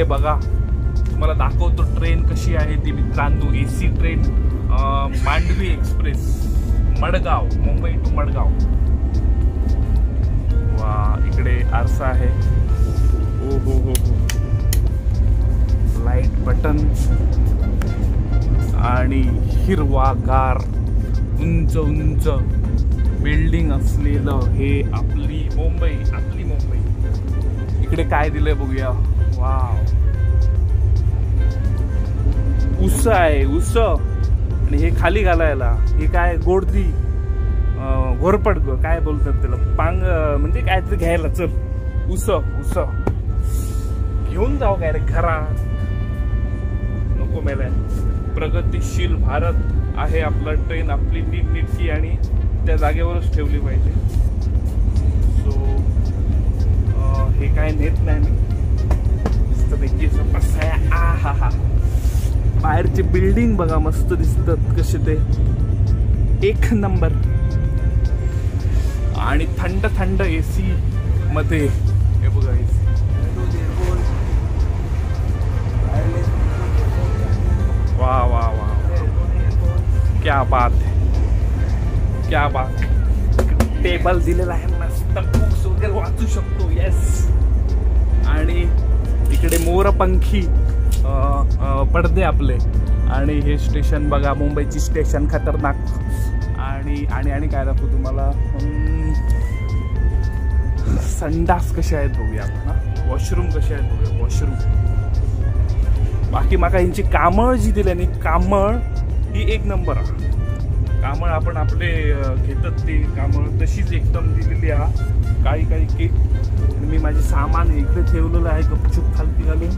इकडे बघा, तुम्हाला दाखवतो ट्रेन कशी आहे ती मित्रांनो. AC train Mandovi express, Madgaon, Mumbai to Madgaon. वा, इकडे आरसा आहे. ओ हो हो हो, लाईट बटन आणि हिरवागार उंच उंच बिल्डिंग असलेलं हे आपली मुंबई. इकडे काय दिलंय बघूया. वाव, उस आहे, उस. आणि हे खाली घालायला हे काय गोडदी घोरपड काय बोलतात त्याला, पांग म्हणजे काहीतरी घ्यायला. चल, उस घेऊन जाऊ काय रे घरा, नको मेलाय. प्रगतिशील भारत आहे आपला ट्रेन, आपली नीटनेटकी आणि त्या जागेवरच ठेवली पाहिजे. सो हे काय नेत नाही मी, मस्तपैकी बसाया. हा हा, बाहेरचे बिल्डिंग बघा मस्त दिसतात कसे ते, एक नंबर. आणि थंड थंड AC मध्ये हे बघा, AC. वा वा वा, क्या बात है, क्या बात. टेबल दिलेला आहे मस्त, बुक्स वगैरे वाचू शकतो. येस. आणि इकडे मोरपंखी पडदे आपले. आणि हे स्टेशन बघा, मुंबईची स्टेशन खतरनाक. आणि आणि आणि काय दाखवू तुम्हाला, संडास कसे आहेत बघूया आपण, वॉशरूम कसे आहेत बघूया, वॉशरूम. बाकी माका यांची कामळ जी दिली, कामळ ही एक नंबर. कामळ आपण आपले घेतात ते कामळ तशीच एकदम दिलेली आहे. काही केक. मी माझे सामान इकडे ठेवलेलं आहे गपचूप खालती घालून.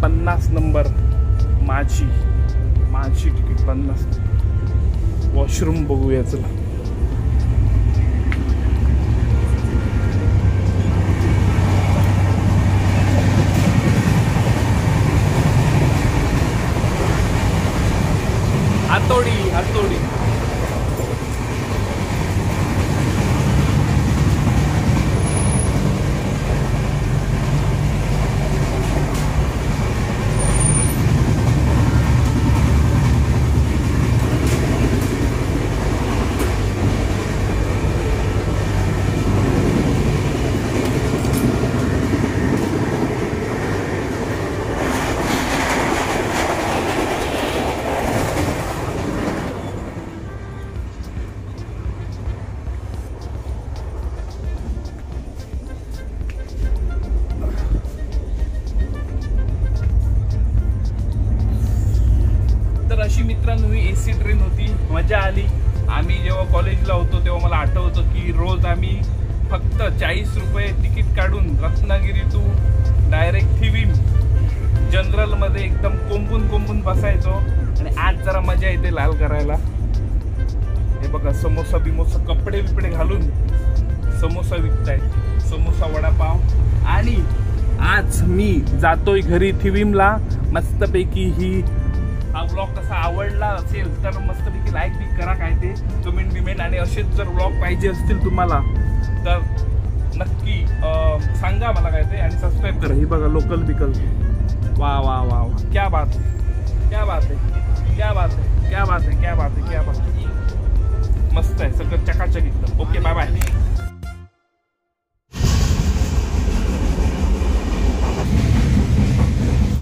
50 नंबर माझी तिकीट 50. वॉशरूम बघूया चला. हातोडी. अशी मित्रांनो ही AC ट्रेन होती, मजा आली. आम्ही जेव्हा कॉलेजला होतो तेव्हा मला आठवतं की रोज आम्ही फक्त 40 रुपये तिकीट काढून रत्नागिरी टू डायरेक्ट थिविम जनरलमध्ये एकदम कोंबून बसायचो. आणि आज जरा मजा येते लाल करायला. हे बघा, समोसा बिमोसा कपडे बिपडे घालून समोसा विकतायत, समोसा वडापाव. आणि आज मी जातोय घरी थिविमला. मस्तपैकी ही हा व्लॉग कसा आवडला असेल तर मस्तपैकी लाईक बी करा, काय ते कमेंट. आणि असेच जर व्लॉग पाहिजे असतील तुम्हाला तर नक्की सांगा मला काय ते. आणि सबस्क्राईब करा. ही बघा लोकल बिकल. वा वा वा वा, क्या बात है, क्या बात है, क्या बात है, क्या बात है, क्या बात है, क्या बात है. मस्त आहे सगळं चकाचक एकदम. Okay, bye bye.